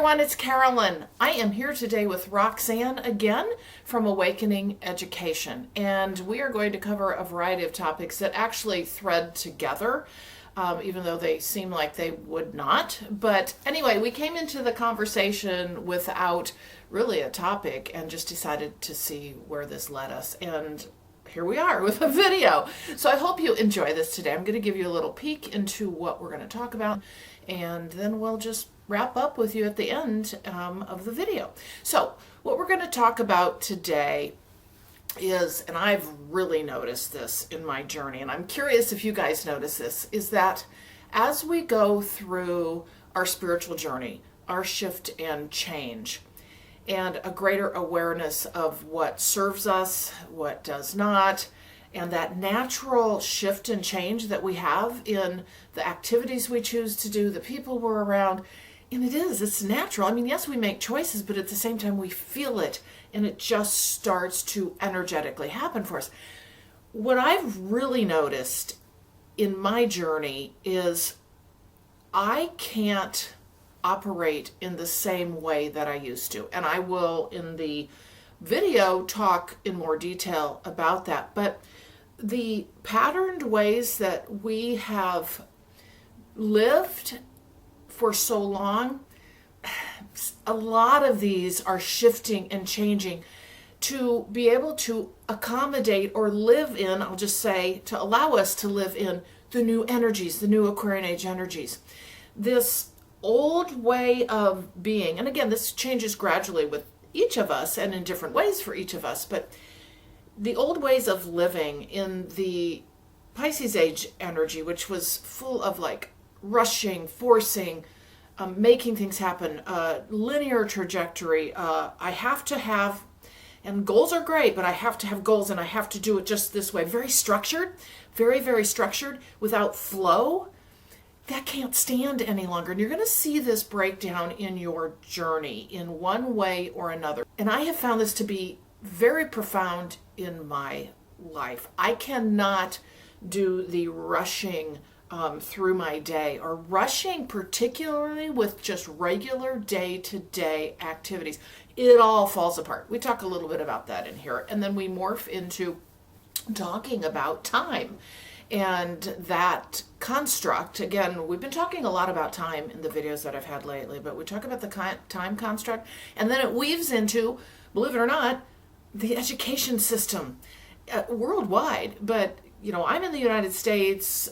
everyone, it's Carolyn. I am here today with Roxanne again from Awakening Education, and we are going to cover a variety of topics that actually thread together, even though they seem like they would not. But anyway, we came into the conversation without really a topic and just decided to see where this led us, and here we are with a video. So I hope you enjoy this today. I'm going to give you a little peek into what we're going to talk about, and then we'll just wrap up with you at the end of the video. So what we're going to talk about today is, and I've really noticed this in my journey, and I'm curious if you guys notice this, is that as we go through our spiritual journey, our shift and change, and a greater awareness of what serves us, what does not, and that natural shift and change that we have in the activities we choose to do, the people we're around, and it's natural. I mean, yes, we make choices, but at the same time we feel it, and it just starts to energetically happen for us. What I've really noticed in my journey is I can't operate in the same way that I used to. And I will, in the video, talk in more detail about that. But the patterned ways that we have lived for so long, a lot of these are shifting and changing to be able to accommodate or live in, I'll just say, to allow us to live in the new energies, the new Aquarian Age energies. This old way of being, and again, this changes gradually with each of us and in different ways for each of us, but the old ways of living in the Pisces age energy, which was full of like rushing, forcing, making things happen, linear trajectory. I have to have, and goals are great, but I have to have goals and I have to do it just this way. Very structured, very, very structured, without flow. That can't stand any longer. And you're going to see this breakdown in your journey in one way or another. And I have found this to be very profound in my life. I cannot do the rushing through my day, or rushing particularly with just regular day-to-day activities. It all falls apart. We talk a little bit about that in here. And then we morph into talking about time. And that construct, again, we've been talking a lot about time in the videos that I've had lately, but we talk about the time construct, and then it weaves into, believe it or not, the education system worldwide. But, you know, I'm in the United States,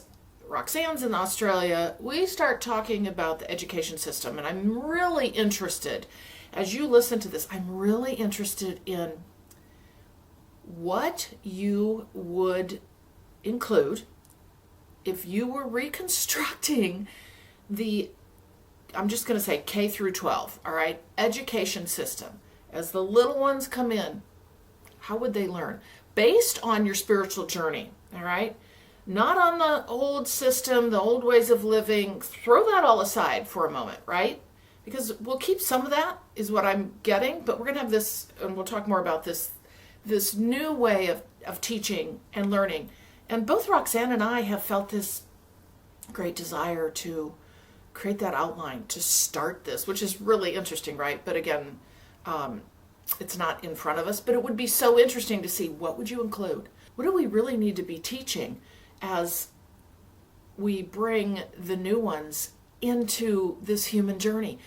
Roxanne's in Australia. We start talking about the education system, and I'm really interested, as you listen to this, I'm really interested in what you would include if you were reconstructing the, I'm just going to say K through 12, all right, education system. As the little ones come in, how would they learn? Based on your spiritual journey, all right? Not on the old system, the old ways of living. Throw that all aside for a moment, right? Because we'll keep some of that, is what I'm getting, but we're going to have this, and we'll talk more about this new way of teaching and learning. And both Roxanne and I have felt this great desire to create that outline, to start this, which is really interesting, right? But again, it's not in front of us, but it would be so interesting to see, what would you include? What do we really need to be teaching as we bring the new ones into this human journey?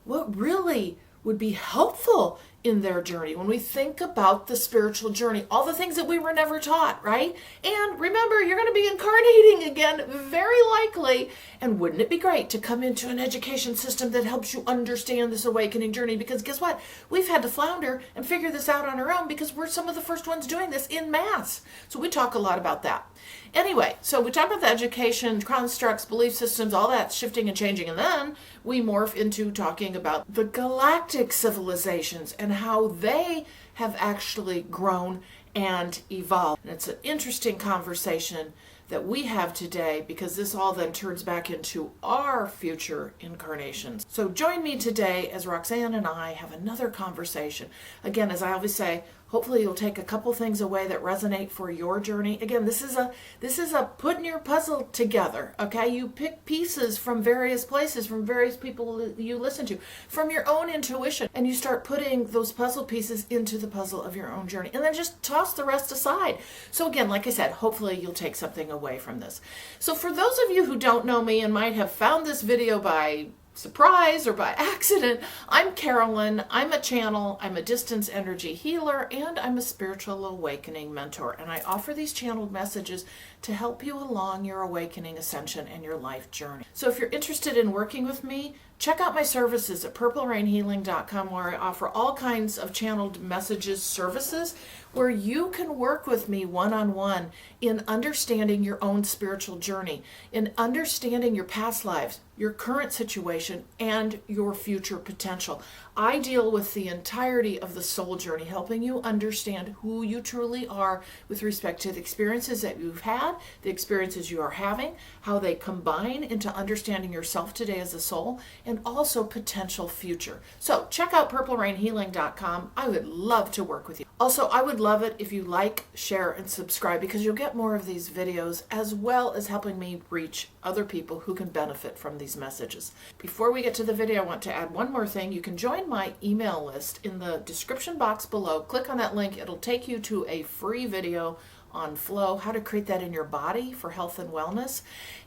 What really would be helpful in their journey when we think about the spiritual journey, all the things that we were never taught, right? And remember, you're going to be incarnating again, very likely. And wouldn't it be great to come into an education system that helps you understand this awakening journey? Because guess what? We've had to flounder and figure this out on our own because we're some of the first ones doing this in mass. So we talk a lot about that. Anyway, so we talk about the education, constructs, belief systems, all that shifting and changing, and then we morph into talking about the galactic civilizations and how they have actually grown and evolved. And it's an interesting conversation that we have today, because this all then turns back into our future incarnations. So join me today as Roxanne and I have another conversation. Again, as I always say, hopefully you'll take a couple things away that resonate for your journey. Again, this is a putting your puzzle together, okay? You pick pieces from various places, from various people you listen to, from your own intuition, and you start putting those puzzle pieces into the puzzle of your own journey, and then just toss the rest aside. So again, like I said, hopefully you'll take something away from this. So for those of you who don't know me and might have found this video by surprise or by accident, I'm Carolyn. I'm a channel, I'm a distance energy healer, and I'm a spiritual awakening mentor. And I offer these channeled messages to help you along your awakening, ascension, and your life journey. So if you're interested in working with me, check out my services at purplerainhealing.com, where I offer all kinds of channeled messages services where you can work with me one-on-one in understanding your own spiritual journey, in understanding your past lives, your current situation, and your future potential. I deal with the entirety of the soul journey, helping you understand who you truly are with respect to the experiences that you've had, the experiences you are having, how they combine into understanding yourself today as a soul, and also potential future. So check out purplerainhealing.com. I would love to work with you. Also, I would love it if you like, share, and subscribe, because you'll get more of these videos, as well as helping me reach other people who can benefit from these messages. Before we get to the video, I want to add one more thing. You can join my email list in the description box below. Click on that link. It'll take you to a free video on flow, how to create that in your body for health and wellness.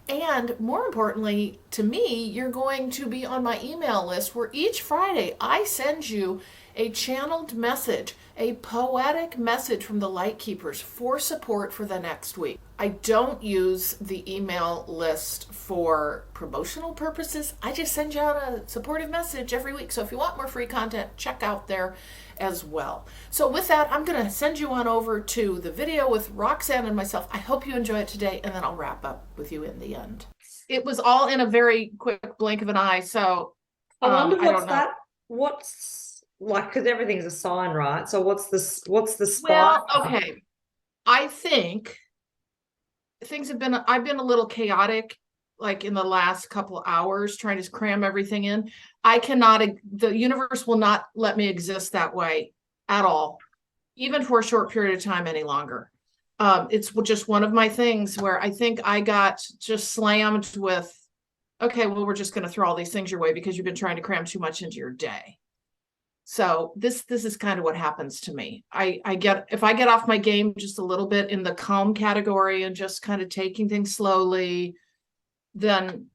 And more importantly, to me, you're going to be on my email list, where each Friday I send you a channeled message, a poetic message from the Light Keepers for support for the next week. I don't use the email list for promotional purposes. I just send you out a supportive message every week. So if you want more free content, check out there as well. So with that, I'm going to send you on over to the video with Roxanne and myself. I hope you enjoy it today, and then I'll wrap up with you in the end. It was all in a very quick blink of an eye, so I wonder I don't know. What's like, because everything's a sign, right? So what's the spark? Well, okay. I think I've been a little chaotic, like in the last couple hours, trying to cram everything in. The universe will not let me exist that way at all, even for a short period of time any longer. It's just one of my things where I think I got just slammed with, okay, well, we're just going to throw all these things your way because you've been trying to cram too much into your day. So this is kind of what happens to me. If I get off my game just a little bit in the calm category and just kind of taking things slowly, then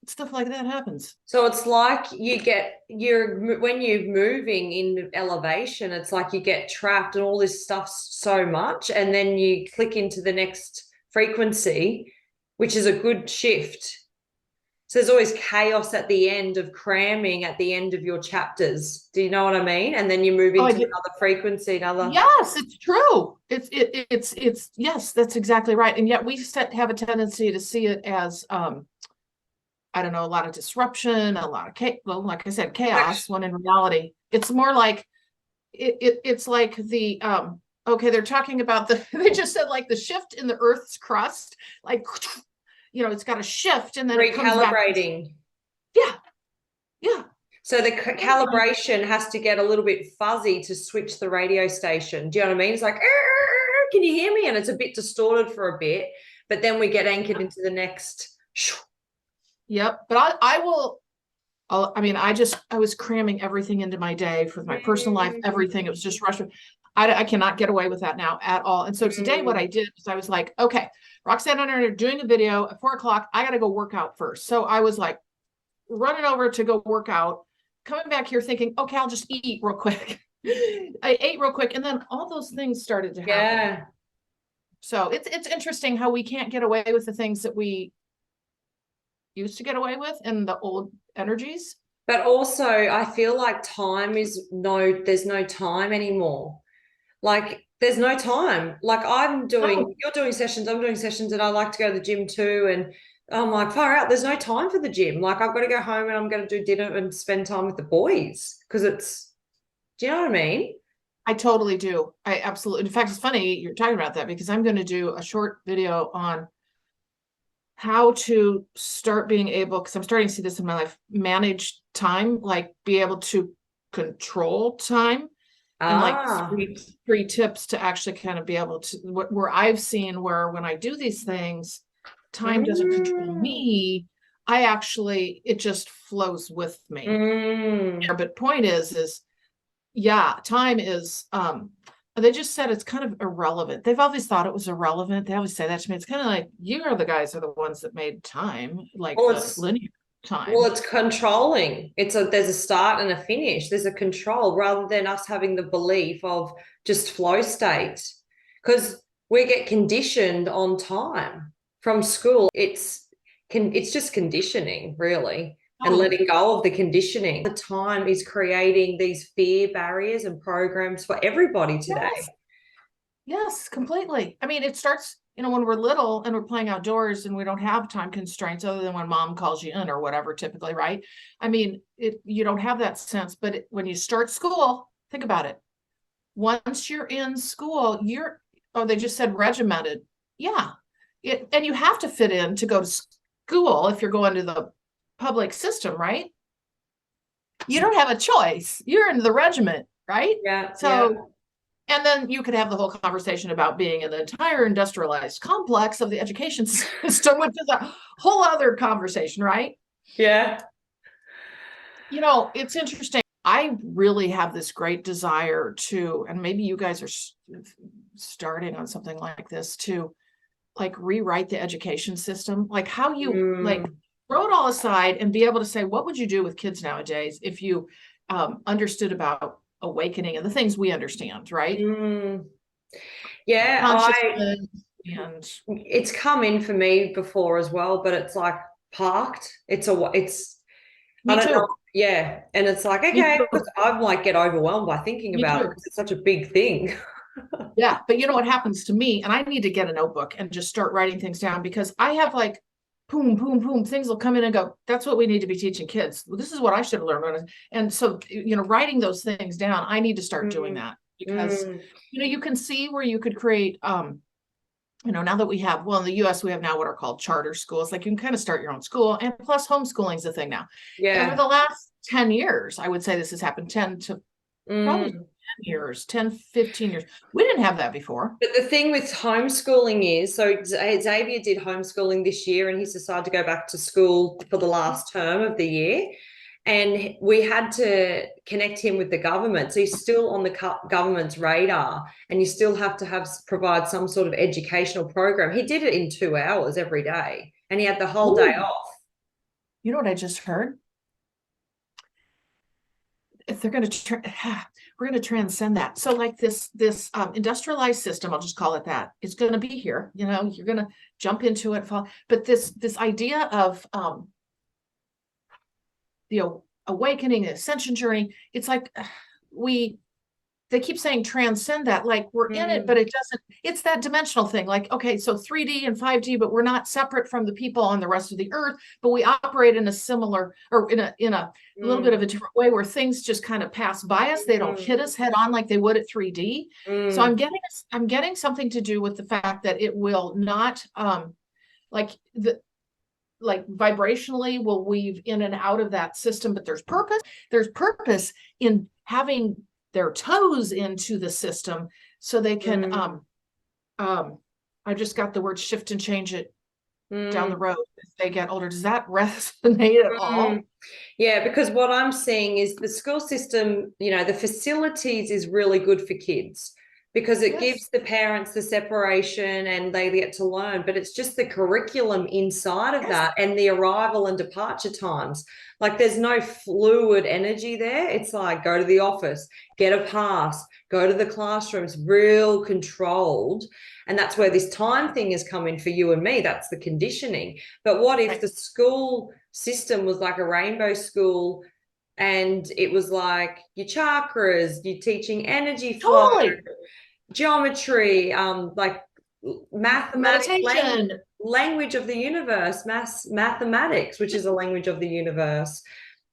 stuff like that happens. So it's like when you're moving in elevation, it's like you get trapped and all this stuff so much, and then you click into the next frequency, which is a good shift. So there's always chaos at the end of cramming at the end of your chapters. Do you know what I mean? And then you move into another frequency, Yes, it's true. It's yes, that's exactly right. And yet we have a tendency to see it as I don't know, a lot of disruption, a lot of like I said, chaos, when in reality it's more like it's like the okay, they're talking about they just said like the shift in the Earth's crust, like it's got a shift and then it comes back. Recalibrating. Yeah. So the calibration has to get a little bit fuzzy to switch the radio station. Do you know what I mean? It's like, can you hear me? And it's a bit distorted for a bit, but then we get anchored into the next. Yep. But I was cramming everything into my day for my personal life, everything. It was just rushing. I cannot get away with that now at all. And so today what I did was I was like, okay, Roxanne and I are doing a video at 4:00. I got to go work out first. So I was like running over to go work out, coming back here thinking, okay, I'll just eat real quick. I ate real quick. And then all those things started to happen. Yeah. So it's interesting how we can't get away with the things that we used to get away with in the old energies. But also I feel like there's no time anymore. Like there's no time. Like you're doing sessions, I'm doing sessions, and I like to go to the gym too. And I'm like, far out, there's no time for the gym. Like I've got to go home and I'm going to do dinner and spend time with the boys because do you know what I mean? I totally do. I absolutely. In fact, it's funny you're talking about that because I'm going to do a short video on how to start being able, because I'm starting to see this in my life, manage time, like be able to control time, and like three tips to actually kind of be able to, where I've seen where when I do these things, time doesn't control me. I actually, it just flows with me. But point is, yeah, time is, they just said it's kind of irrelevant. They've always thought it was irrelevant. They always say that to me. It's kind of like, you are the guys are the ones that made time, like the linear time. Well, it's controlling. There's a start and a finish. There's a control rather than us having the belief of just flow state. Because we get conditioned on time from school. It's just conditioning, really. And letting go of the conditioning. The time is creating these fear barriers and programs for everybody today. Yes, completely. I mean, it starts, when we're little and we're playing outdoors and we don't have time constraints other than when mom calls you in or whatever, typically, right? I mean, you don't have that sense, but when you start school, think about it. Once you're in school, they just said regimented. Yeah. And you have to fit in to go to school if you're going to the public system, right? You don't have a choice. You're in the regiment, right? Yeah. So, and then you could have the whole conversation about being in the entire industrialized complex of the education system, which is a whole other conversation, right? Yeah. It's interesting. I really have this great desire to, and maybe you guys are starting on something like this, to like rewrite the education system, like how you like throw it all aside and be able to say, what would you do with kids nowadays if you understood about awakening and the things we understand, right? Yeah, and it's come in for me before as well, but it's like parked. I don't know. Yeah, and it's like, okay, I'm like get overwhelmed by thinking about it because it's such a big thing. Yeah, but you know what happens to me, and I need to get a notebook and just start writing things down, because I have like boom, boom, boom, things will come in and go, that's what we need to be teaching kids. Well, this is what I should have learned. And so, writing those things down, I need to start doing that, because, you can see where you could create, now that we have, well, in the US, we have now what are called charter schools. Like you can kind of start your own school, and plus homeschooling is a thing now. Yeah. Over the last 10 years, I would say this has happened 10 to probably 10 years, 10, 15 years. We didn't have that before. But the thing with homeschooling is, so Xavier did homeschooling this year, and he's decided to go back to school for the last term of the year. And we had to connect him with the government. So he's still on the government's radar, and you still have to provide some sort of educational program. He did it in 2 hours every day, and he had the whole day off. You know what I just heard? If they're going to, we're going to transcend that. So like this industrialized system, I'll just call it that, it's going to be here. You're going to jump into it, but this idea of the awakening, the ascension journey, it's like they keep saying transcend that, like we're in it, but it doesn't, it's that dimensional thing. Like, okay, so 3D and 5D, but we're not separate from the people on the rest of the earth, but we operate in a similar, or in a little bit of a different way, where things just kind of pass by us. They don't hit us head on like they would at 3D. So I'm getting something to do with the fact that it will not, like vibrationally will weave in and out of that system, but there's purpose in having their toes into the system, so they can I just got the word shift and change it down the road as they get older. Does that resonate at all? Yeah, because what I'm seeing is the school system, the facilities is really good for kids, because it gives the parents the separation and they get to learn, but it's just the curriculum inside of that and the arrival and departure times. Like there's no fluid energy there. It's like go to the office, get a pass, go to the classrooms, real controlled. And that's where this time thing is coming for you and me. That's the conditioning. But what if the school system was like a rainbow school, and it was like your chakras, you're teaching energy flow, geometry, like mathematics, language of the universe, mathematics, which is a language of the universe,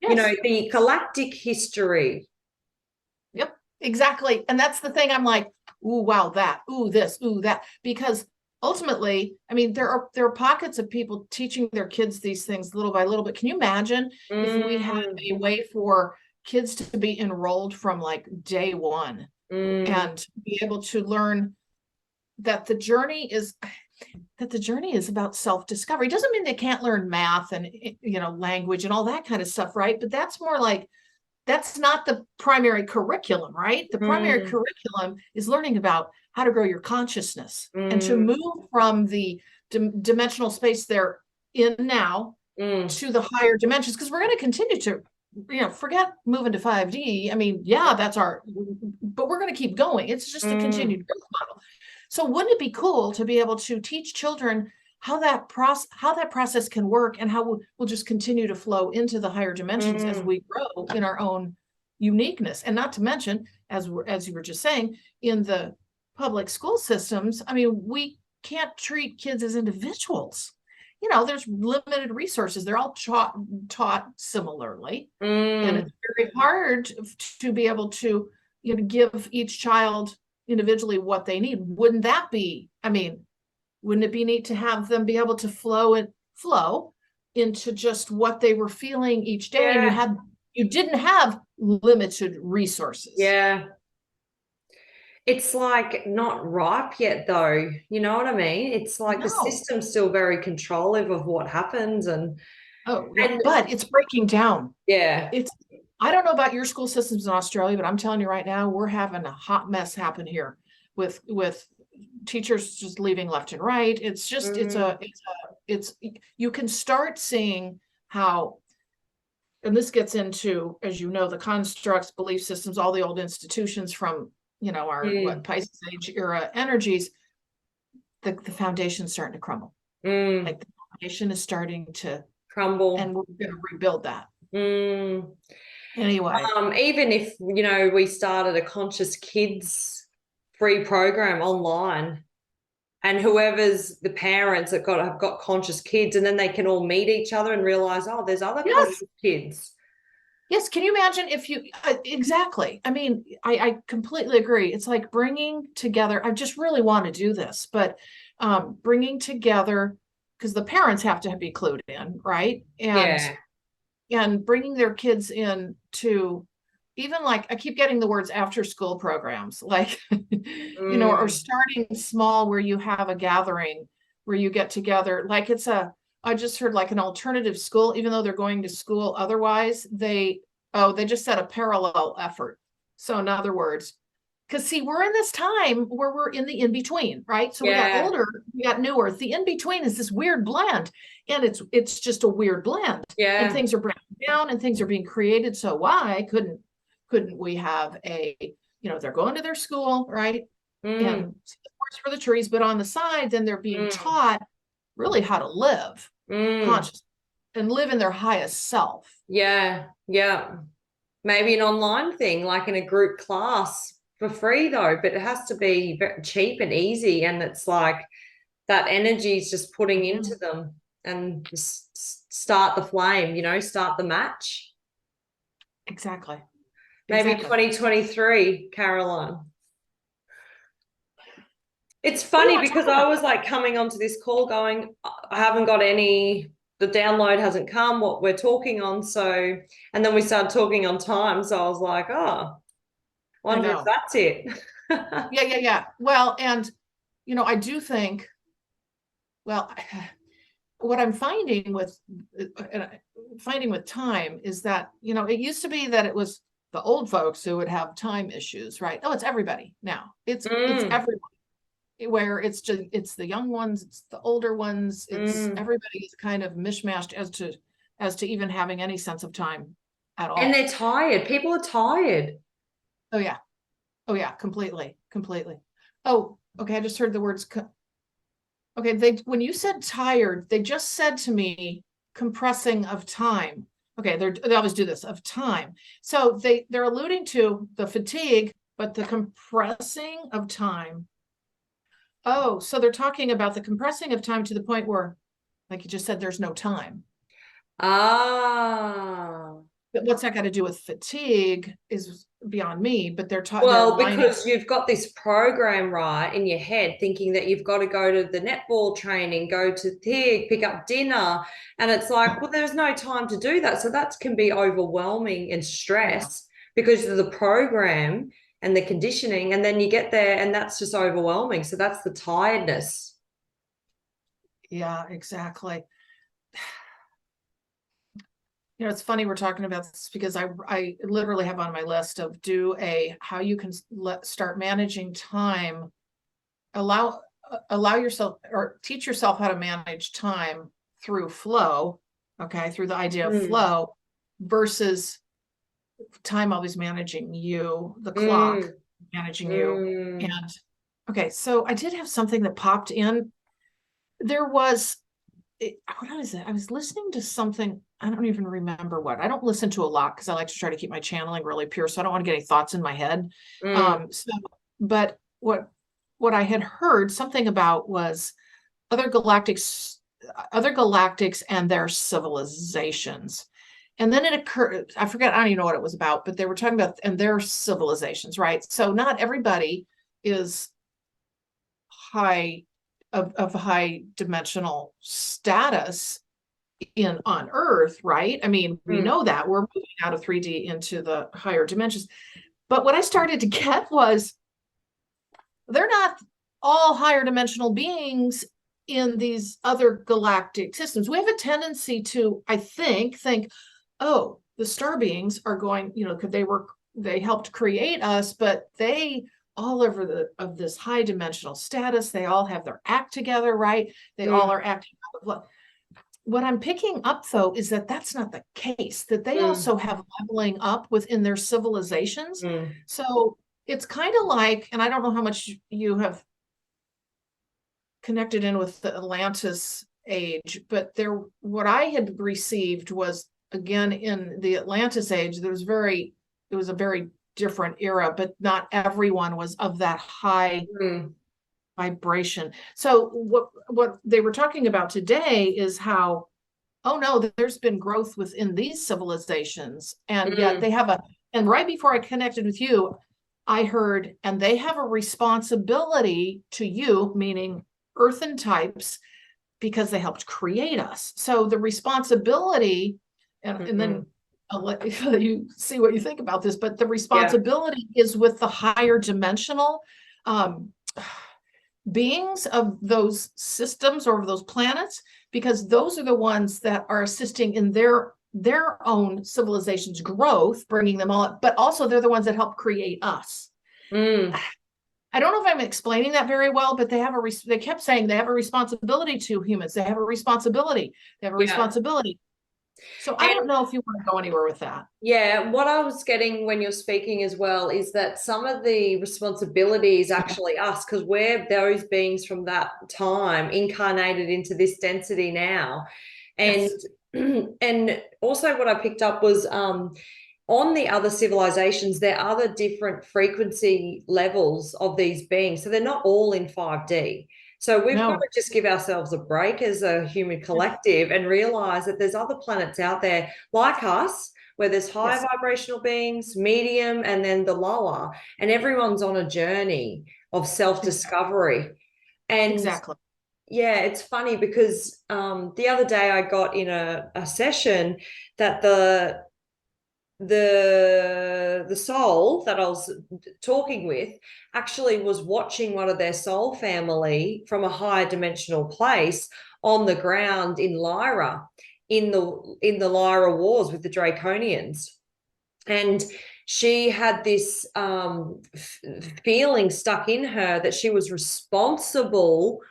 the galactic history. Yep, exactly. And that's the thing. I'm like, ooh, wow, that, ooh, this, ooh, that, because ultimately, I mean, there are pockets of people teaching their kids these things little by little, but can you imagine if we had a way for kids to be enrolled from like day one and be able to learn that the journey is about self-discovery. It doesn't mean they can't learn math and language and all that kind of stuff, right? But that's more like, that's not the primary curriculum, right? The primary curriculum is learning about how to grow your consciousness and to move from the dimensional space they're in now to the higher dimensions, because we're going to continue to, forget moving to 5D. I mean, yeah, but we're going to keep going. It's just a continued growth model. So wouldn't it be cool to be able to teach children how that process can work, and how we'll just continue to flow into the higher dimensions as we grow in our own uniqueness? And not to mention, as you were just saying, in the public school systems, I mean, we can't treat kids as individuals. There's limited resources. They're all taught similarly, and it's very hard to be able to give each child individually what they need. Wouldn't it be neat to have them be able to flow into just what they were feeling each day? Yeah. And you didn't have limited resources. Yeah. It's like not ripe yet, though. You know what I mean? It's like the system's still very controlling of what happens, but it's breaking down. Yeah. I don't know about your school systems in Australia, but I'm telling you right now, we're having a hot mess happen here with teachers just leaving left and right. It's just you can start seeing how, and this gets into, as you know, the constructs, belief systems, all the old institutions from our Pisces age era energies. The foundation's starting to crumble. Like the foundation is starting to crumble, and we're going to rebuild that. Anyway, even if we started a conscious kids free program online, and whoever's the parents that have got conscious kids, and then they can all meet each other and realize, oh, there's other conscious kids. Yes. Can you imagine if you, exactly. I mean, I completely agree. It's like bringing together, I just really want to do this, but bringing together, because the parents have to be clued in, right? And bringing their kids in to, even like, I keep getting the words after school programs, like, or starting small, where you have a gathering where you get together. Like I just heard like an alternative school, even though they're going to school otherwise, they just said a parallel effort. So in other words, because see, we're in this time where we're in the in-between, right? So we got older, we got newer. The in-between is this weird blend, and it's just a weird blend. Yeah. And things are breaking down and things are being created. So why couldn't we have they're going to their school, right? And for the trees, but on the side, then they're being taught really how to live conscious and live in their highest self. Yeah. Maybe an online thing, like in a group class for free, though, but it has to be very cheap and easy, and it's like that energy is just putting into them, and just start the flame, start the match. Exactly. Maybe 2023, Carolyn. It's funny because I was like coming onto this call going, I haven't got the download hasn't come, what we're talking on. So, and then we started talking on time. So I was like, wonder if that's it. Yeah. Well, and, I do think, what I'm finding with time is that, it used to be that it was the old folks who would have time issues, right? Oh, it's everybody now. It's everyone. Where it's the young ones, it's the older ones, it's everybody's kind of mishmashed as to even having any sense of time at all. And they're tired. People are tired. Oh yeah, completely. Oh, okay. I just heard the words. Okay, when you said tired, they just said to me compressing of time. Okay, they always do this, of time. So they're alluding to the fatigue, but the compressing of time. Oh, so they're talking about the compressing of time to the point where, like you just said, there's no time. Ah. what's that got to do with fatigue is beyond me, but they're Well, lining. because you've got this program right in your head thinking that you've got to go to the netball training, go to TIG, pick up dinner. And it's like, well, there's no time to do that. So that can be overwhelming and stress because of the program and the conditioning. And then you get there and that's just overwhelming. So that's the tiredness. Yeah, exactly. You know, it's funny we're talking about this because I literally have on my list of how you can start managing time, allow yourself or teach yourself how to manage time through flow, okay, through the idea of flow versus time always managing you, the clock managing you. And okay, so I did have something that popped in. There was what is it? I was listening to something. I don't even remember what. I don't listen to a lot because I like to try to keep my channeling really pure. So I don't want to get any thoughts in my head. But what I had heard something about was other galactics and their civilizations. And then it occurred, I forget, I don't even know what it was about, but they were talking about and their civilizations, right? So not everybody is of high dimensional status on Earth, right? I mean, we know that we're moving out of 3D into the higher dimensions. But what I started to get was they're not all higher dimensional beings in these other galactic systems. We have a tendency to, I think, oh, the star beings are going, you know, because they helped create us, but they all over of this high dimensional status, they all have their act together, right? They all are acting out of love. What I'm picking up though is that that's not the case, that they also have leveling up within their civilizations. So it's kind of like, and I don't know how much you have connected in with the Atlantis age, but what I had received was, again, in the Atlantis age, it was a very different era, but not everyone was of that high vibration. So what they were talking about today is how, oh no, there's been growth within these civilizations, and yet they have and right before I connected with you, I heard, and they have a responsibility to you, meaning earthen types, because they helped create us. So the responsibility, and then I'll let you see what you think about this, but the responsibility is with the higher dimensional beings of those systems or of those planets, because those are the ones that are assisting in their own civilization's growth, bringing them all up, but also they're the ones that help create us. I don't know if I'm explaining that very well, but they kept saying they have a responsibility to humans. They have a responsibility. They have a responsibility. So I don't know if you want to go anywhere with that. Yeah, what I was getting when you're speaking as well is that some of the responsibility is actually us, because we're those beings from that time incarnated into this density now. And and also what I picked up was on the other civilizations, there are the different frequency levels of these beings. So they're not all in 5D. So we've got to just give ourselves a break as a human collective and realize that there's other planets out there like us, where there's high vibrational beings, medium, and then the lower. And everyone's on a journey of self-discovery. And yeah, it's funny because the other day I got in a session that the soul that I was talking with actually was watching one of their soul family from a higher dimensional place on the ground in Lyra, in the Lyra wars with the Draconians. And she had this feeling stuck in her that she was responsible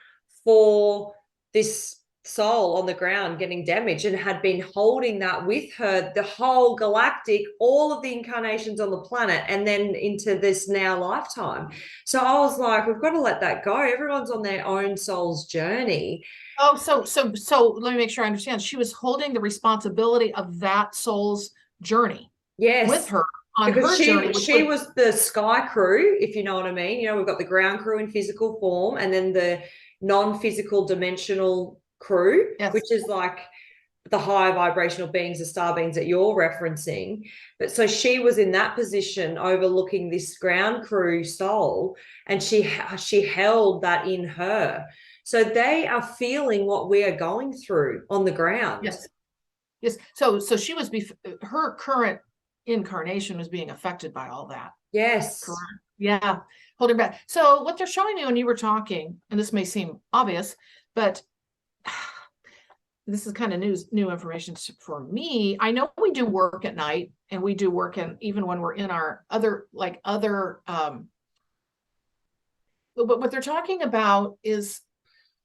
for this soul on the ground getting damaged, and had been holding that with her the whole galactic, all of the incarnations on the planet, and then into this now lifetime. So I was like, we've got to let that go. Everyone's on their own soul's journey. Oh, so let me make sure I understand. She was holding the responsibility of that soul's journey with her on her journey. She was the sky crew, if you know what I mean. You know, we've got the ground crew in physical form, and then the non-physical dimensional crew, which is like the high vibrational beings, the star beings that you're referencing. But so she was in that position overlooking this ground crew soul, and she held that in her. So they are feeling what we are going through on the ground. Yes. Yes. So she was, her current incarnation was being affected by all that. Yes. Correct. Yeah. Holding back. So what they're showing me when you were talking, and this may seem obvious, but this is kind of new information for me. I know we do work at night, and we do work even when we're in our other, but what they're talking about is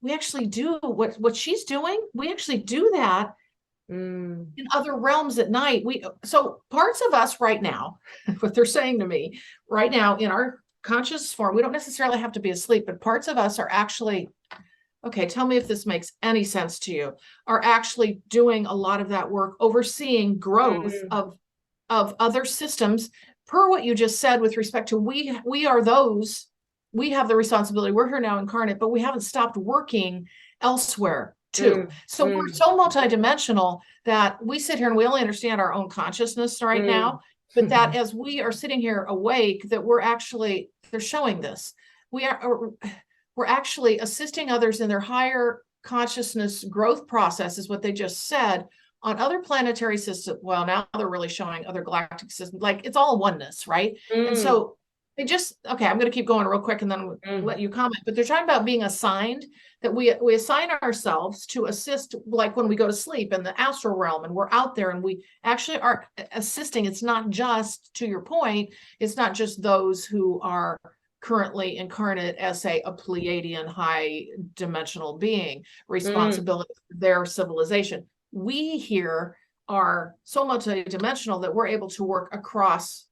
we actually do what she's doing. We actually do that in other realms at night. So parts of us right now, what they're saying to me right now in our conscious form, we don't necessarily have to be asleep, but parts of us are actually, okay, tell me if this makes any sense to you, are actually doing a lot of that work, overseeing growth of other systems, per what you just said with respect to we are those, we have the responsibility, we're here now incarnate, but we haven't stopped working elsewhere too. So we're so multidimensional that we sit here and we only understand our own consciousness right now, but that as we are sitting here awake, that they're showing this. We're actually assisting others in their higher consciousness growth process, is what they just said, on other planetary systems. Well, now they're really showing other galactic systems, like it's all oneness, right? And so they okay, I'm going to keep going real quick and then let you comment, but they're talking about being assigned, that we assign ourselves to assist, like when we go to sleep in the astral realm and we're out there and we actually are assisting. It's not just, to your point, it's not just those who are currently incarnate as, say, a Pleiadian high dimensional being, responsibility for their civilization. We here are so multidimensional that we're able to work across,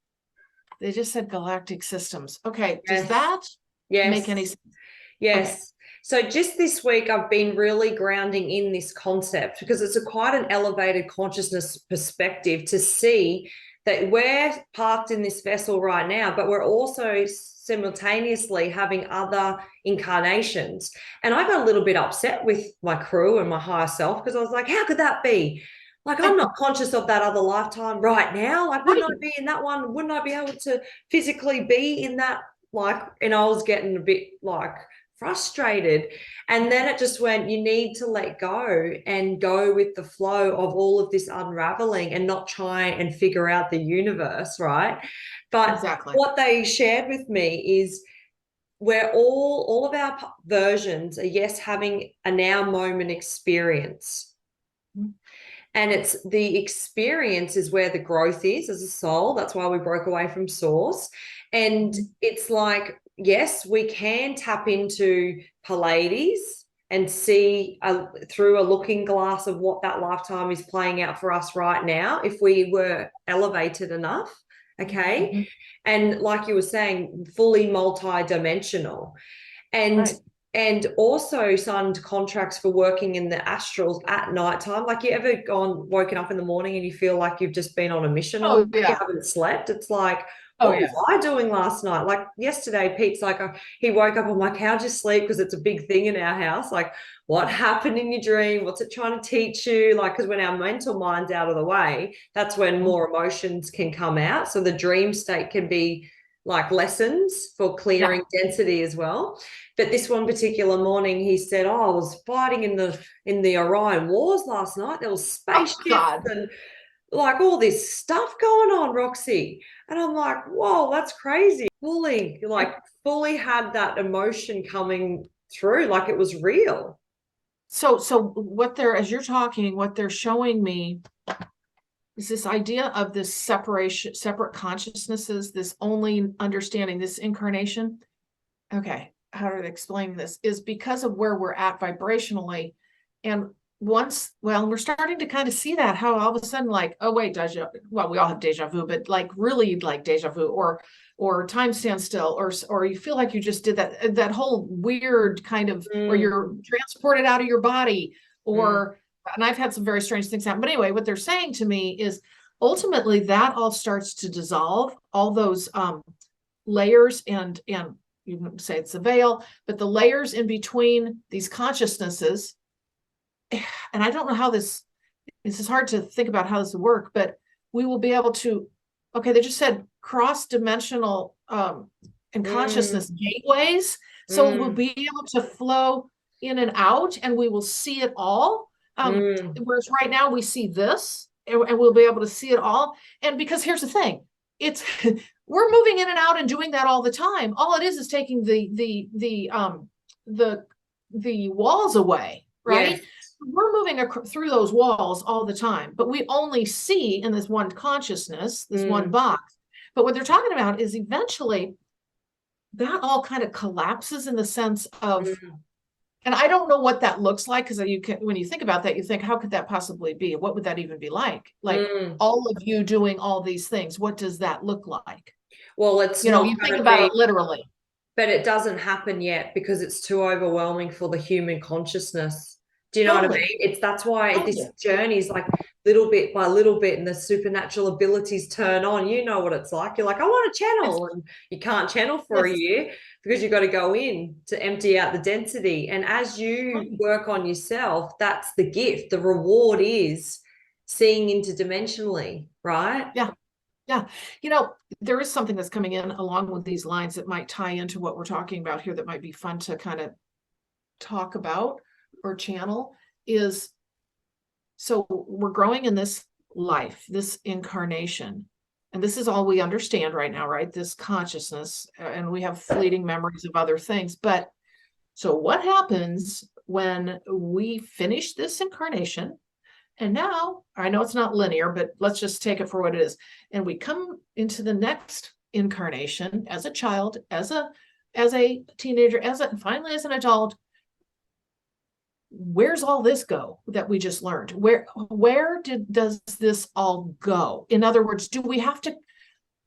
they just said galactic systems. Okay, does that make any sense? Yes. Okay. So just this week, I've been really grounding in this concept, because it's quite an elevated consciousness perspective to see that we're parked in this vessel right now, but we're also simultaneously having other incarnations. And I got a little bit upset with my crew and my higher self, because I was like, how could that be? Like, I'm not conscious of that other lifetime right now. Like, wouldn't I be in that one? Wouldn't I be able to physically be in that? Like, and I was getting a bit like frustrated. And then it just went, you need to let go and go with the flow of all of this unraveling and not try and figure out the universe, right? But what they shared with me is we're all of our versions are, having a now moment experience. And it's the experience is where the growth is as a soul. That's why we broke away from source. And it's like, yes, we can tap into Pleiades and see through a looking glass of what that lifetime is playing out for us right now, if we were elevated enough. Okay. And like you were saying, fully multi-dimensional. And also signed contracts for working in the astrals at nighttime. Like, you ever woken up in the morning and you feel like you've just been on a mission you haven't slept? It's like, what was I doing last night? Like yesterday, Pete's like, he woke up. I'm like, how'd you sleep? Because it's a big thing in our house. Like, what happened in your dream? What's it trying to teach you? Like, because when our mental mind's out of the way, that's when more emotions can come out. So the dream state can be like lessons for clearing density as well. But this one particular morning, he said, I was fighting in the Orion Wars last night. There was spaceships and like all this stuff going on, Roxy. And I'm like, whoa, that's crazy. Fully had that emotion coming through, like it was real. So as you're talking, what they're showing me is this idea of this separation, separate consciousnesses, this only understanding, this incarnation. Okay, how to explain this is because of where we're at vibrationally. And we're starting to kind of see that, how all of a sudden, like, oh wait, we all have deja vu, but like really like deja vu or time stands still, or you feel like you just did that whole weird kind of where you're transported out of your body, and I've had some very strange things happen. But anyway, what they're saying to me is ultimately that all starts to dissolve, all those layers, and you can say it's a veil, but the layers in between these consciousnesses. And I don't know how this this is hard to think about how this would work, but we will be able to, okay, they just said cross-dimensional and consciousness gateways. So we'll be able to flow in and out, and we will see it all. Whereas right now we see this, and we'll be able to see it all. And because here's the thing, it's we're moving in and out and doing that all the time. All it is taking the walls away, right? Yes. We're moving through those walls all the time, but we only see in this one consciousness, this one box. But what they're talking about is eventually that all kind of collapses in the sense of, and I don't know what that looks like, because when you think about that, you think, how could that possibly be? What would that even be like? Like all of you doing all these things. What does that look like? Well, it's not you think about it literally. But it doesn't happen yet because it's too overwhelming for the human consciousness. Do you know what I mean? That's why this journey is like little bit by little bit, and the supernatural abilities turn on. You know what it's like. You're like, I want to channel, and you can't channel for a year because you've got to go in to empty out the density. And as you work on yourself, that's the gift. The reward is seeing interdimensionally, right? Yeah. Yeah. There is something that's coming in along with these lines that might tie into what we're talking about here that might be fun to kind of talk about or channel is, so we're growing in this life, this incarnation, and this is all we understand right now, right? This consciousness, and we have fleeting memories of other things. But so what happens when we finish this incarnation? And now, I know it's not linear, but let's just take it for what it is. And we come into the next incarnation as a child, as a teenager, finally as an adult. Where's all this go that we just learned? Where does this all go? In other words, do we have to,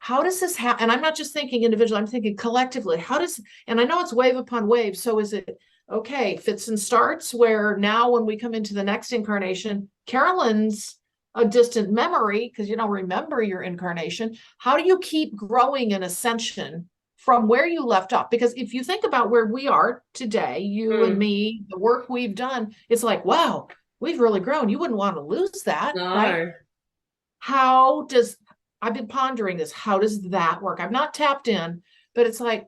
how does this happen? And I'm not just thinking individually, I'm thinking collectively. And I know it's wave upon wave. So is it, okay, fits and starts where now when we come into the next incarnation, Carolyn's a distant memory because you don't remember your incarnation. How do you keep growing in ascension from where you left off? Because if you think about where we are today, you and me, the work we've done, it's like, wow, we've really grown. You wouldn't want to lose that, right? I've been pondering this. How does that work? I've not tapped in, but it's like,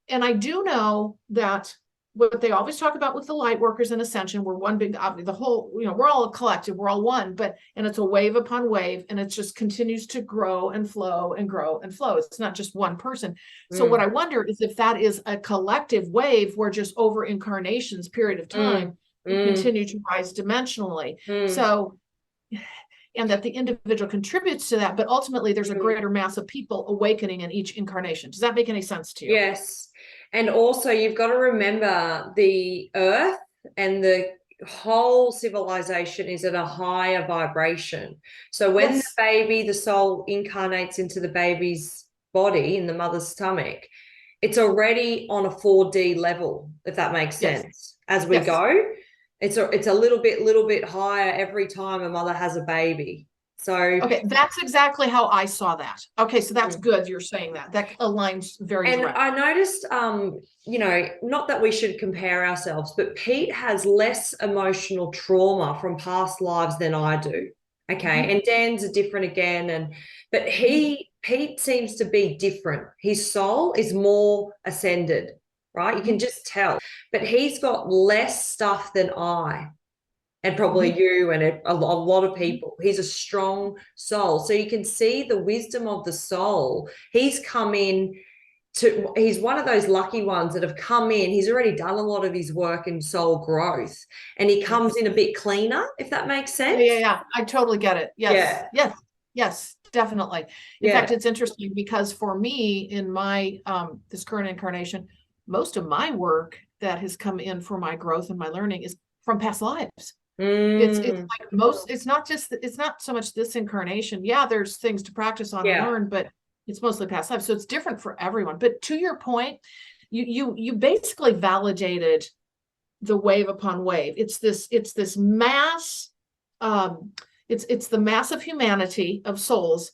and I do know that what they always talk about with the light workers in Ascension, we're one big, the whole, we're all a collective, we're all one, and it's a wave upon wave, and it just continues to grow and flow and grow and flow. It's not just one person. So what I wonder is if that is a collective wave where just over incarnations period of time, we continue to rise dimensionally. So, and that the individual contributes to that, but ultimately there's a greater mass of people awakening in each incarnation. Does that make any sense to you? Yes. And also you've got to remember the earth and the whole civilization is at a higher vibration. So when the soul incarnates into the baby's body in the mother's stomach, it's already on a 4D level, if that makes sense. As we go, it's a little bit higher every time a mother has a baby. So okay, that's exactly how I saw that. Okay, so that's good. You're saying that aligns very and directly. I noticed, not that we should compare ourselves, but Pete has less emotional trauma from past lives than I do. Okay, and Dan's different again, but Pete seems to be different. His soul is more ascended, right? You can just tell, but he's got less stuff than I. And probably you and a lot of people. He's a strong soul. So you can see the wisdom of the soul. He's come in he's one of those lucky ones that have come in. He's already done a lot of his work in soul growth. And he comes in a bit cleaner, if that makes sense. Yeah. I totally get it. Yes, definitely. In fact, it's interesting because for me in my, this current incarnation, most of my work that has come in for my growth and my learning is from past lives. It's like it's not so much this incarnation. Yeah, there's things to practice on and learn, but it's mostly past lives. So it's different for everyone. But to your point, you basically validated the wave upon wave. It's this mass, it's the mass of humanity, of souls,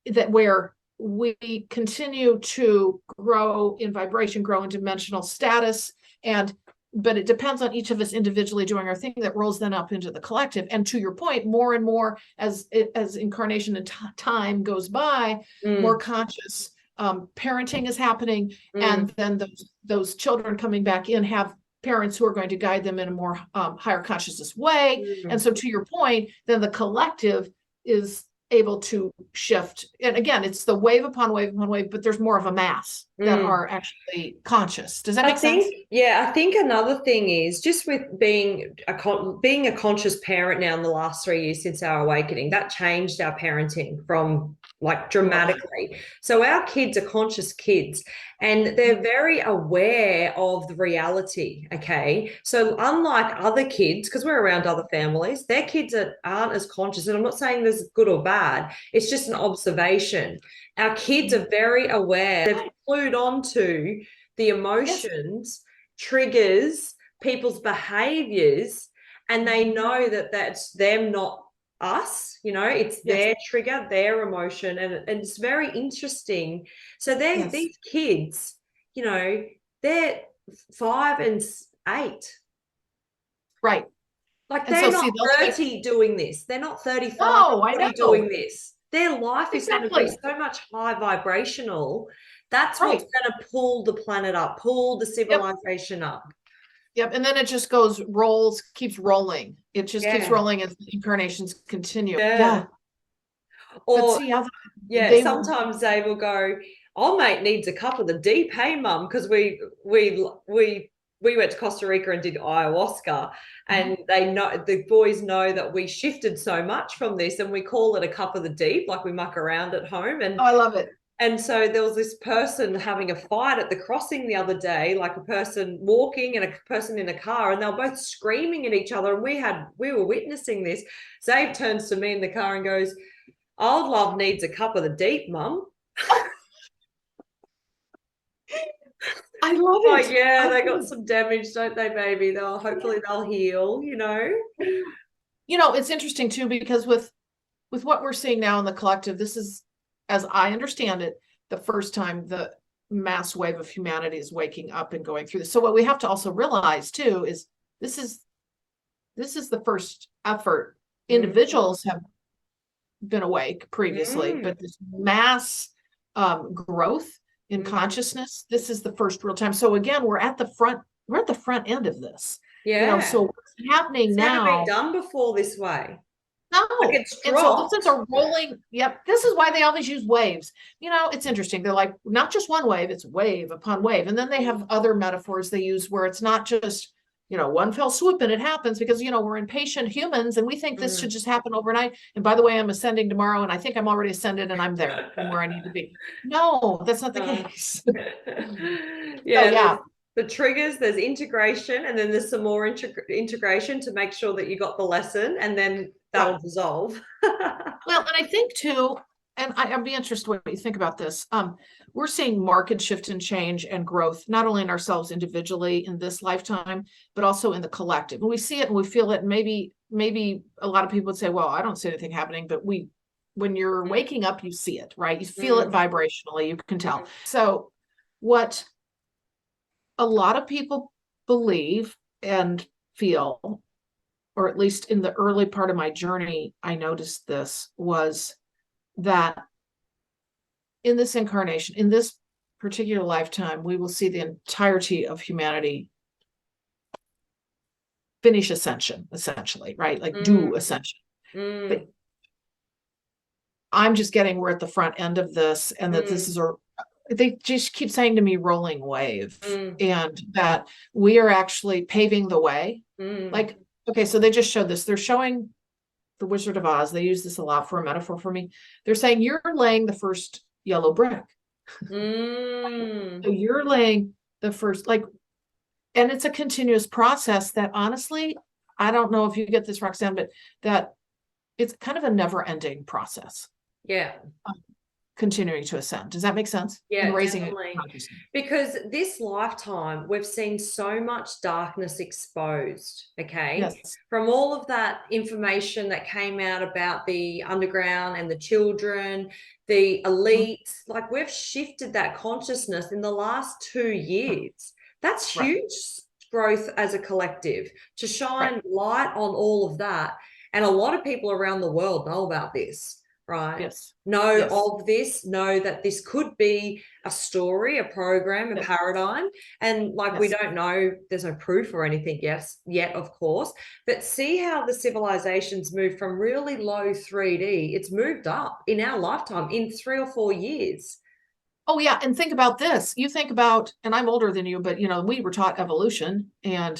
that where we continue to grow in vibration, grow in dimensional status, and but it depends on each of us individually doing our thing that rolls then up into the collective. And to your point, more and more as incarnation and time goes by, more conscious parenting is happening, and then those children coming back in have parents who are going to guide them in a more higher consciousness way. And so to your point, then the collective is able to shift. And again, it's the wave upon wave upon wave, but there's more of a mass that are actually conscious. Does that make sense? Yeah, I think another thing is just with being a conscious parent now in the last 3 years since our awakening, that changed our parenting from like dramatically. So our kids are conscious kids and they're very aware of the reality. Okay. So unlike other kids, because we're around other families, their kids aren't as conscious. And I'm not saying this is good or bad. It's just an observation. Our kids are very aware. They've glued onto the emotions, triggers, people's behaviors, and they know that that's them, not us. It's their trigger, their emotion, and it's very interesting. So these kids, they're 5 and 8. Right. Like they're not 30 doing this. They're not 35 doing this. Their life is going to be so much high vibrational. That's what's going to pull the planet up, pull the civilization up. Yep. And then it just keeps rolling. It just keeps rolling as the incarnations continue. Yeah. Or sometimes they will go, "Oh, mate needs a cup of the deep, hey mum," because we went to Costa Rica and did ayahuasca, and the boys know that we shifted so much from this, and we call it a cup of the deep, like we muck around at home. And I love it. And so there was this person having a fight at the crossing the other day, like a person walking and a person in a car, and they were both screaming at each other. And we were witnessing this. Zabe turns to me in the car and goes, "Old love needs a cup of the deep, mum." I love it. Like, yeah, they got some damage, don't they, baby? Hopefully they'll heal, It's interesting too, because with what we're seeing now in the collective, this is, as I understand it, the first time the mass wave of humanity is waking up and going through this. So what we have to also realize too is this is the first effort. Individuals have been awake previously, but this mass growth in consciousness, this is the first real time. So again, we're at the front end of this. So what's happening it's now? Never been done before this way. No. Like it's and so this is a rolling. Yep. This is why they always use waves. It's interesting. They're like, not just one wave, it's wave upon wave. And then they have other metaphors they use where it's not just, one fell swoop and it happens, because, we're impatient humans and we think this should just happen overnight. And by the way, I'm ascending tomorrow and I think I'm already ascended and I'm there where I need to be. No, that's not the case. The triggers, there's integration, and then there's some more integration to make sure that you got the lesson, and then that'll dissolve. Well, and I think too, and I'd be interested what you think about this. We're seeing marked shift and change and growth, not only in ourselves individually in this lifetime, but also in the collective. And we see it and we feel it. And maybe a lot of people would say, well, I don't see anything happening, but when you're waking up, you see it, right? You feel it vibrationally, you can tell. So what a lot of people believe and feel, or at least in the early part of my journey, I noticed this, was that in this incarnation, in this particular lifetime, we will see the entirety of humanity finish ascension, essentially, right? Like do ascension. But I'm just getting, we're at the front end of this, and that this is they just keep saying to me rolling wave, and that we are actually paving the way. Like, okay, so they just showed this. They're showing the Wizard of Oz. They use this a lot for a metaphor for me. They're saying you're laying the first yellow brick. So you're laying the first, and it's a continuous process that honestly, I don't know if you get this, Roxanne, but that it's kind of a never-ending process. Yeah. Continuing to ascend. Does that make sense? Yeah, raising definitely. Because this lifetime, we've seen so much darkness exposed, okay? Yes. From all of that information that came out about the underground and the children, the elites, like we've shifted that consciousness in the last 2 years. That's huge growth as a collective, to shine light on all of that. And a lot of people around the world know about this, right? Yes. Know of this, know that this could be a story, a program, a paradigm. And like, we don't know, there's no proof or anything yet, of course, but see how the civilizations moved from really low 3D. It's moved up in our lifetime in 3 or 4 years. Oh yeah, and think about this. You think about, and I'm older than you, but you know, we were taught evolution, and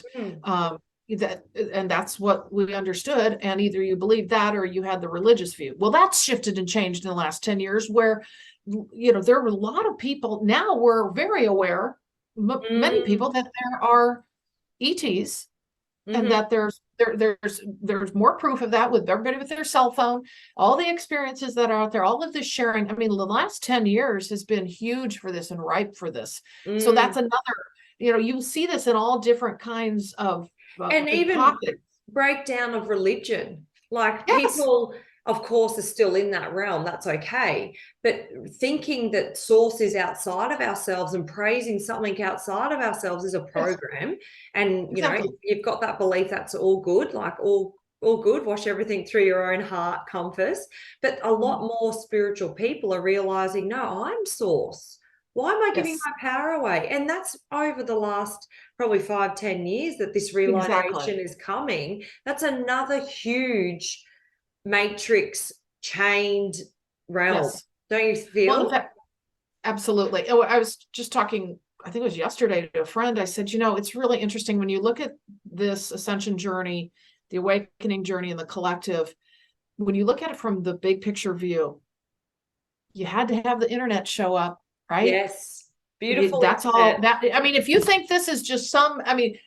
that's what we understood. And either you believed that or you had the religious view. Well, that's shifted and changed in the last 10 years, where you know, there were a lot of people. Now we're very aware, many people, that there are ETs, and that there's more proof of that with everybody with their cell phone, all the experiences that are out there, all of this sharing. I mean, the last 10 years has been huge for this and ripe for this. So that's another, you know, you see this in all different kinds of and even pockets. Breakdown of religion. Like, people, of course, are still in that realm. That's okay. But thinking that source is outside of ourselves and praising something outside of ourselves is a program. And, you know, you've got that belief, that's all good, like all good, wash everything through your own heart compass. But a lot more spiritual people are realizing, no, I'm source. Why am I giving my power away? And that's over the last probably 5-10 years that this realization is coming. That's another huge matrix chained realm. Don't you feel? Well, absolutely. Oh, I was just talking, I think it was yesterday, to a friend. I said, you know, it's really interesting when you look at this ascension journey, the awakening journey, and the collective, when you look at it from the big picture view, you had to have the internet show up, right? Yes. Beautiful. That's all that, I mean, if you think this is just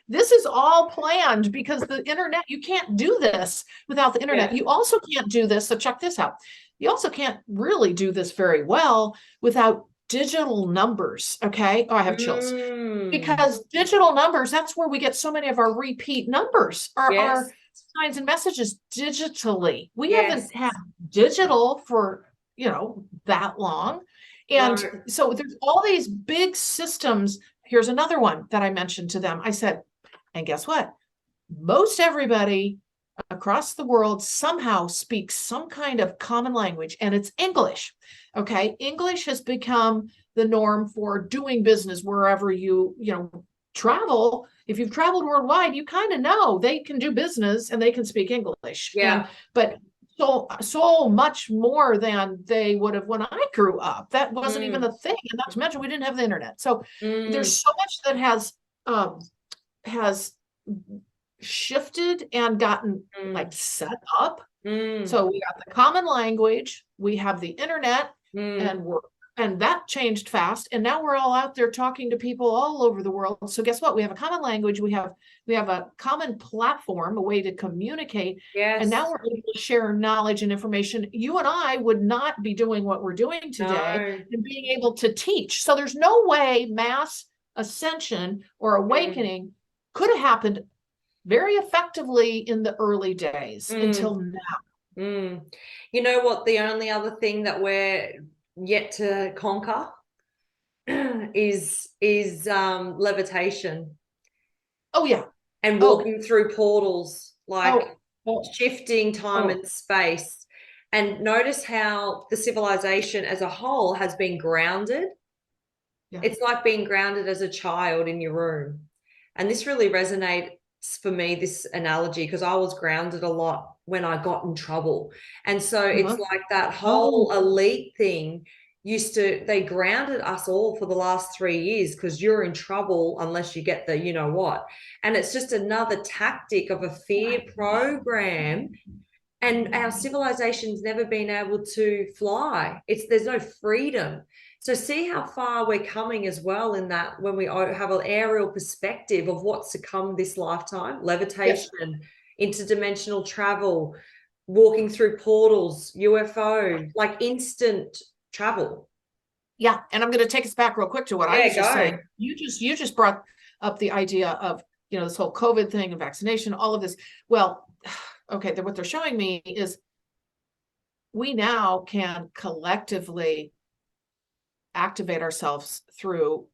this is all planned, because the internet, you can't do this without the internet. You also can't do this. So check this out. You also can't really do this very well without digital numbers. Okay. Oh, I have chills, because digital numbers, that's where we get so many of our repeat numbers, our signs and messages digitally. We haven't had digital for, you know, that long. And so there's all these big systems. Here's another one that I mentioned to them. I said, and guess what? Most everybody across the world somehow speaks some kind of common language, and it's English. Okay. English has become the norm for doing business wherever you travel. If you've traveled worldwide, you kind of know they can do business and they can speak English. But so much more than they would have when I grew up. That wasn't even a thing. And not to mention, we didn't have the internet. So there's so much that has shifted and gotten like set up. So we got the common language, we have the internet, and that changed fast. And now we're all out there talking to people all over the world. So guess what? We have a common language. We have a common platform, a way to communicate. And now we're able to share knowledge and information. You and I would not be doing what we're doing today and being able to teach. So there's no way mass ascension or awakening could have happened very effectively in the early days until now. You know what? The only other thing that we're yet to conquer is levitation. Oh yeah. And walking through portals, like shifting time and space. And notice how the civilization as a whole has been grounded. It's like being grounded as a child in your room. And this really resonates for me, this analogy, because I was grounded a lot when I got in trouble. And so it's like that whole elite thing they grounded us all for the last 3 years, because you're in trouble unless you get the you know what. And it's just another tactic of a fear program. And our civilization's never been able to fly. There's no freedom. So see how far we're coming as well in that, when we have an aerial perspective of what's to come this lifetime: levitation, interdimensional travel, walking through portals, UFO, like instant travel. Yeah. And I'm going to take us back real quick to what I was just saying. You just brought up the idea of, you know, this whole COVID thing and vaccination, all of this. Well, okay, what they're showing me is we now can collectively activate ourselves through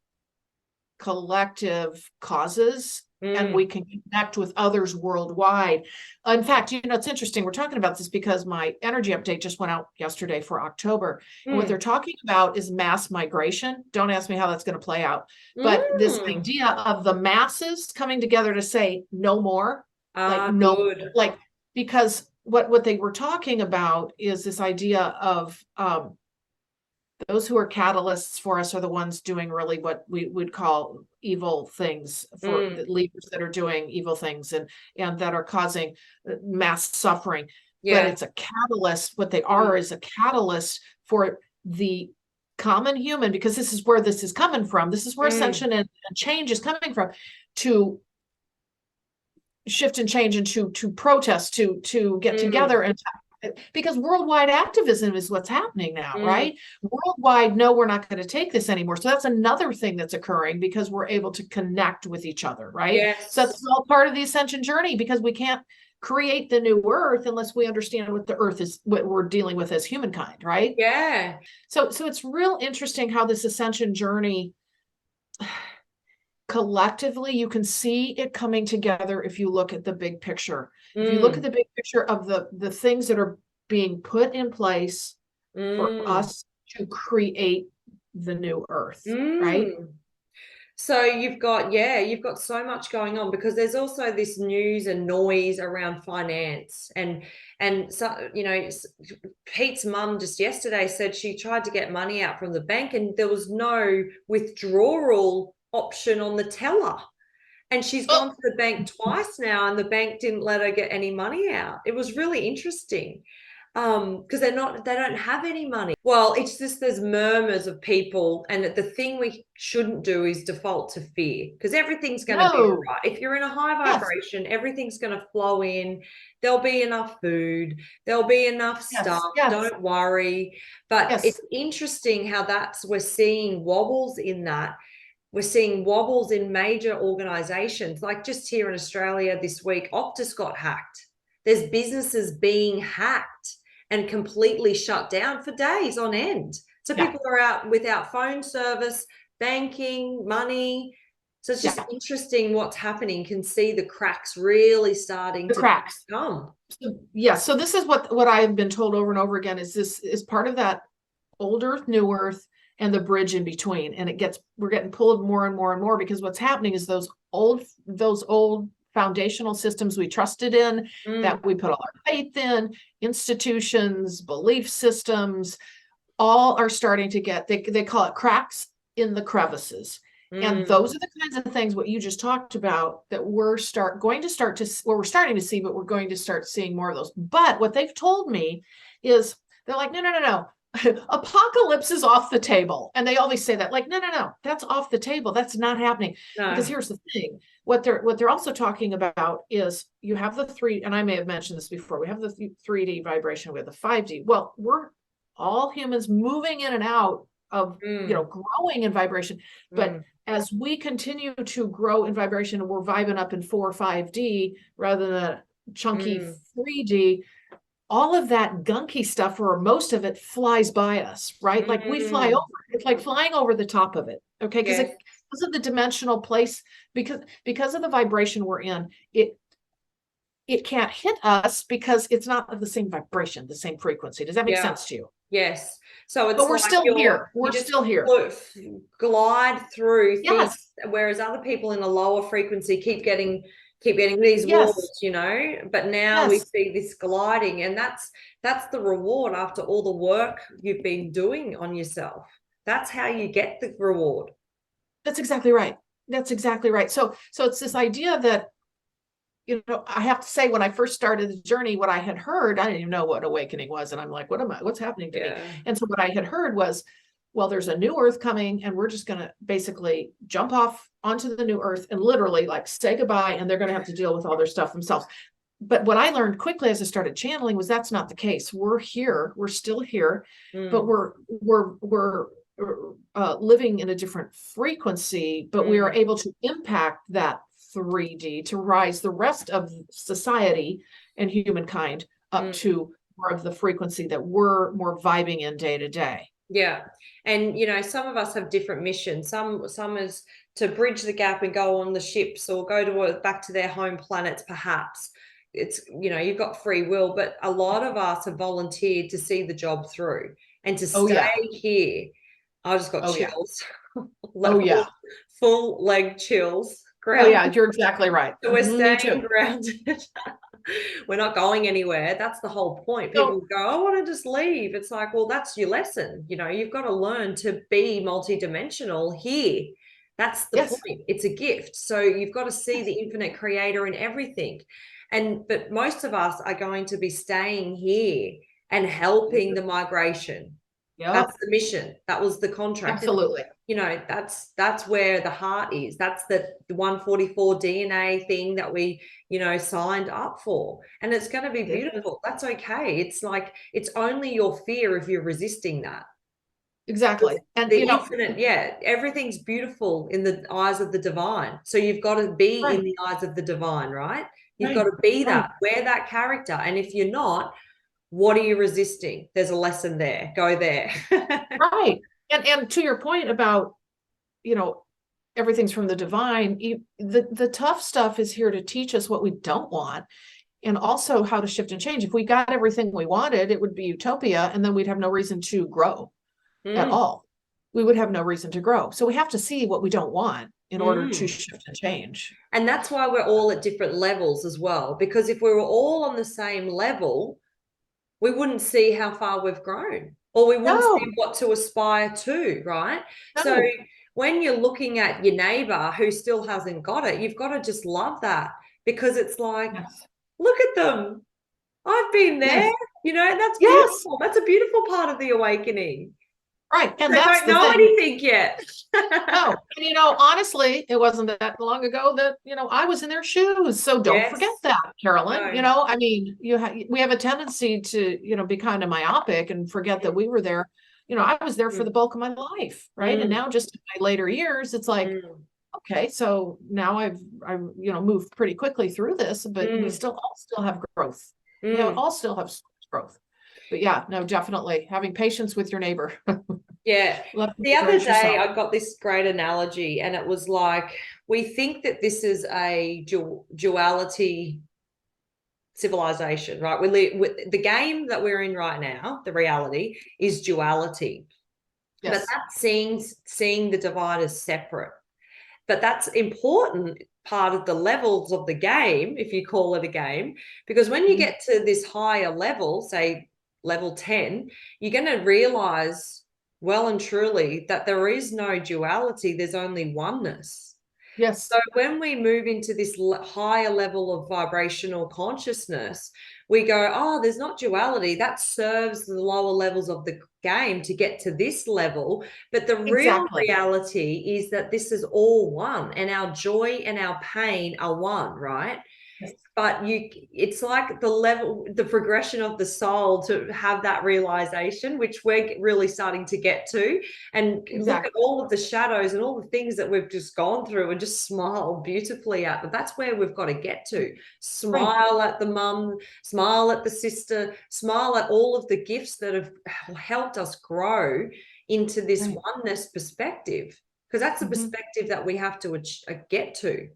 collective causes and we can connect with others worldwide. In fact, it's interesting. We're talking about this because my energy update just went out yesterday for October. And what they're talking about is mass migration. Don't ask me how that's going to play out. But this idea of the masses coming together to say no more, good. Because what they were talking about is this idea of those who are catalysts for us are the ones doing really what we would call evil things, for the leaders that are doing evil things and that are causing mass suffering. But it's a catalyst. What they are is a catalyst for the common human, because this is where this is coming from. This is where ascension and change is coming from, to shift and change and to protest, to get together, and because worldwide activism is what's happening now, right? Worldwide, no, we're not going to take this anymore. So that's another thing that's occurring, because we're able to connect with each other, right? Yes. So that's all part of the ascension journey, because we can't create the new earth unless we understand what the earth is, what we're dealing with as humankind, right? Yeah. So it's real interesting how this ascension journey, collectively, you can see it coming together if you look at the big picture. If you look at the big picture of the things that are being put in place for us to create the new earth, right? So you've got so much going on, because there's also this news and noise around finance, and so Pete's mum just yesterday said she tried to get money out from the bank and there was no withdrawal option on the teller, and she's gone to the bank twice now and the bank didn't let her get any money out. It was really interesting, because they don't have any money. Well, it's just there's murmurs of people, and the thing we shouldn't do is default to fear, because everything's going to be all right. If you're in a high vibration, everything's going to flow in. There'll be enough food, there'll be enough stuff. Don't worry. But it's interesting how we're seeing wobbles in that. We're seeing wobbles in major organizations, like just here in Australia this week, Optus got hacked. There's businesses being hacked and completely shut down for days on end. So people are out without phone service, banking, money. So it's just interesting what's happening. You can see the cracks really starting to come. So this is what I've been told over and over again, is this is part of that old earth, new earth, and the bridge in between. And we're getting pulled more and more and more, because what's happening is those old foundational systems we trusted in, that we put all our faith in, institutions, belief systems, all are starting to get, they call it cracks in the crevices. And those are the kinds of things, what you just talked about, that we're starting to see, but we're going to start seeing more of those. But what they've told me is, they're like, no. Apocalypse is off the table. And they always say that, like, no, that's off the table. That's not happening. Because here's the thing. What they're also talking about is, you have the three, and I may have mentioned this before, we have the 3D vibration, we have the 5D. Well, we're all humans moving in and out of, growing in vibration. But as we continue to grow in vibration, and we're vibing up in 4 or 5D rather than a chunky 3D, all of that gunky stuff, or most of it, flies by us, right? Like we fly over, it's like flying over the top of it. Okay. Because of the dimensional place, because of the vibration we're in, it can't hit us, because it's not the same vibration, the same frequency. Does that make sense to you? Yes. So it's, but we're still here. We're still here. Glide through things, whereas other people in a lower frequency keep getting these walls, but now we see this gliding, and that's the reward after all the work you've been doing on yourself. That's how you get the reward. That's exactly right. So it's this idea that, I have to say, when I first started the journey, what I had heard, I didn't even know what awakening was. And I'm like, what's happening to me? And so what I had heard was, well, there's a new earth coming, and we're just going to basically jump off onto the new earth and literally like say goodbye, and they're going to have to deal with all their stuff themselves. But what I learned quickly as I started channeling was that's not the case. We're here. We're still here, but we're living in a different frequency, but we are able to impact that 3D to rise the rest of society and humankind up to more of the frequency that we're more vibing in day to day. Yeah. And some of us have different missions. Some is to bridge the gap and go on the ships or go to back to their home planets, perhaps. It's, you've got free will, but a lot of us have volunteered to see the job through and to Oh stay yeah. here. I just got Oh yeah. chills. Oh yeah. Full leg chills. Oh yeah, Grounded. you're exactly right. So we're Me staying too. grounded. We're not going anywhere. That's the whole point. People So go, I want to just leave. It's like, well, that's your lesson. You've got to learn to be multidimensional here. That's the yes. point. It's a gift. So you've got to see Yes. the infinite creator in everything. But most of us are going to be staying here and helping the migration. That's Yep. the mission. That was the contract. Absolutely. That's where the heart is. That's the 144 DNA thing that we signed up for, and it's going to be beautiful. That's okay. It's like, it's only your fear if you're resisting that. Exactly. And The infinite, yeah, everything's beautiful in the eyes of the divine. So you've got to be right, in the eyes of the divine, right? You've got right, to be right, that, wear that character. And if you're not, what are you resisting? There's a lesson there. Go there. right. And to your point about, you know, everything's from the divine, the tough stuff is here to teach us what we don't want and also how to shift and change. If we got everything we wanted, it would be utopia, and then we'd have no reason to grow at Mm, all. We would have no reason to grow. So we have to see what we don't want in order to mm. shift and change. And that's why we're all at different levels as well. Because if we were all on the same level, we wouldn't see how far we've grown, or we wouldn't No, see what to aspire to, right? So no. when you're looking at your neighbor who still hasn't got it, you've got to just love that, because it's like, Yes. look at them. I've been there. Yes. That's Yes. beautiful. That's a beautiful part of the awakening. Right. And They that's don't the know thing. anything yet. No. And honestly, it wasn't that long ago that, I was in their shoes. So don't forget Yes. that, Carolyn. No. I mean, we have a tendency to, be kind of myopic and forget that we were there. I was there for the Mm, bulk of my life, right? And mm, now just in my later years, it's like, mm, okay, so now I've moved pretty quickly through this, but we mm, all still have growth. We mm. all still have growth. But yeah, no, definitely having patience with your neighbor. Yeah. Love to The other grudge day, yourself. I got this great analogy, and it was like, we think that this is a duality civilization, right? We live with the game that we're in right now. The reality is duality, but Yes. that's seeing the divide as separate. But that's important part of the levels of the game, if you call it a game, because when you get to this higher level, say level 10, you're going to realize well and truly that there is no duality, there's only oneness. Yes. So when we move into this higher level of vibrational consciousness, we go, oh, there's not duality. That serves the lower levels of the game to get to this level. But the real Exactly. reality is that this is all one, and our joy and our pain are one, right? Yes. But it's like the progression of the soul to have that realization, which we're really starting to get to, and look at Exactly. all of the shadows and all the things that we've just gone through and just smile beautifully at. But that's where we've got to get to. Right. Smile at the mum, smile at the sister, smile at all of the gifts that have helped us grow into this Right. oneness perspective, because that's the perspective that we have to get to.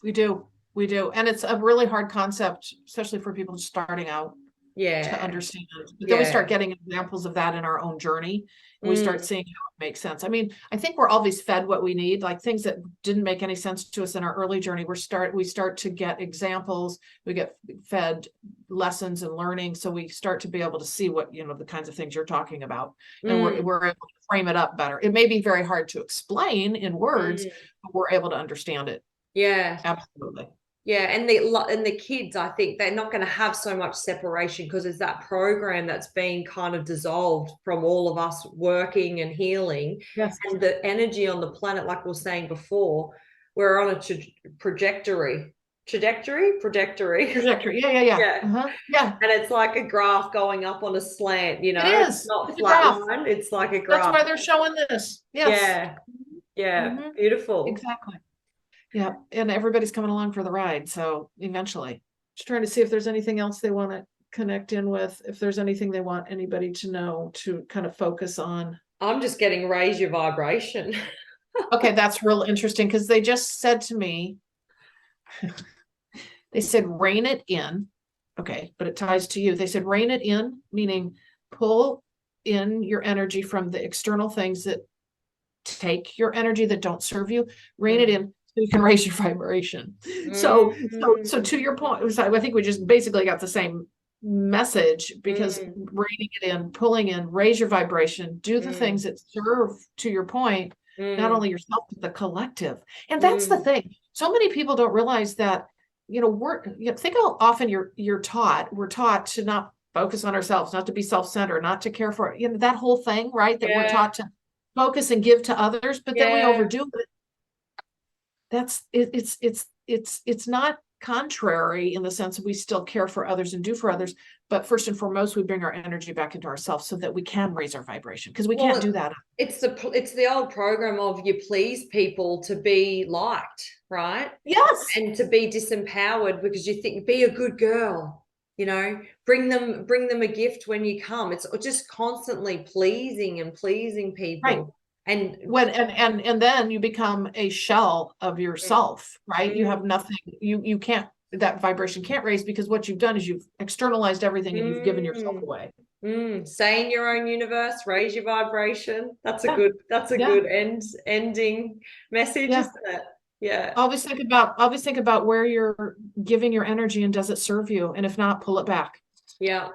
We do. We do. And it's a really hard concept, especially for people starting out, to Yeah. understand. But then we Yeah. start getting examples of that in our own journey, and we start Mm, seeing how it makes sense. I mean, I think we're always fed what we need, like things that didn't make any sense to us in our early journey. We start to get examples, we get fed lessons and learning. So we start to be able to see what, the kinds of things you're talking about. And mm, we're able to frame it up better. It may be very hard to explain in words, mm. but we're able to understand it. Yeah. Absolutely. Yeah, and the kids, I think they're not going to have so much separation, because it's that program that's being kind of dissolved from all of us working and healing, Yes. and the energy on the planet, like we were saying before, we're on a trajectory. Trajectory. Yeah, yeah, yeah. Yeah, Yeah. and it's like a graph going up on a slant. It It's is. not It's a flat graph. line. It's like a That's graph. why they're showing this. Yes. Yeah, yeah, Hmm. beautiful. Exactly. Yeah. And everybody's coming along for the ride. So eventually, just trying to see if there's anything else they want to connect in with if there's anything they want anybody to know to kind of focus on. I'm just getting raise your vibration. Okay, that's real interesting because they just said to me, they said rein it in. Okay, but it ties to you. They said rein it in, meaning pull in your energy from the external things that take your energy that don't serve you, rein it in so you can raise your vibration. So to your point, I think we just basically got the same message because reining it in, pulling in, raise your vibration, do the things that serve, to your point, not only yourself, but the collective. And that's the thing. So many people don't realize that, think how often we're taught to not focus on ourselves, not to be self-centered, not to care for, that whole thing, right? That we're taught to focus and give to others, but then we overdo it. It's not contrary in the sense that we still care for others and do for others, but first and foremost, we bring our energy back into ourselves so that we can raise our vibration, because we can't do that. It's the old program of you please people to be liked, right? Yes. And to be disempowered because you think be a good girl, bring them a gift when you come. It's just constantly pleasing people. Right. And then you become a shell of yourself, right? You have nothing, you can't, that vibration can't raise because what you've done is you've externalized everything and you've given yourself away. Stay in your own universe, raise your vibration. That's a good ending message, isn't it? Yeah. Always think about where you're giving your energy and does it serve you? And if not, pull it back. Yeah.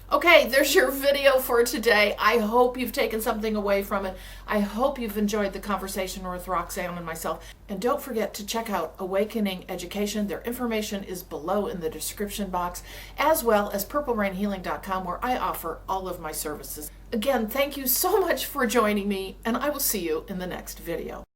Okay, there's your video for today. I hope you've taken something away from it. I hope you've enjoyed the conversation with Roxanne and myself. And don't forget to check out Awakening Education. Their information is below in the description box, as well as purplerainhealing.com, where I offer all of my services. Again, thank you so much for joining me, and I will see you in the next video.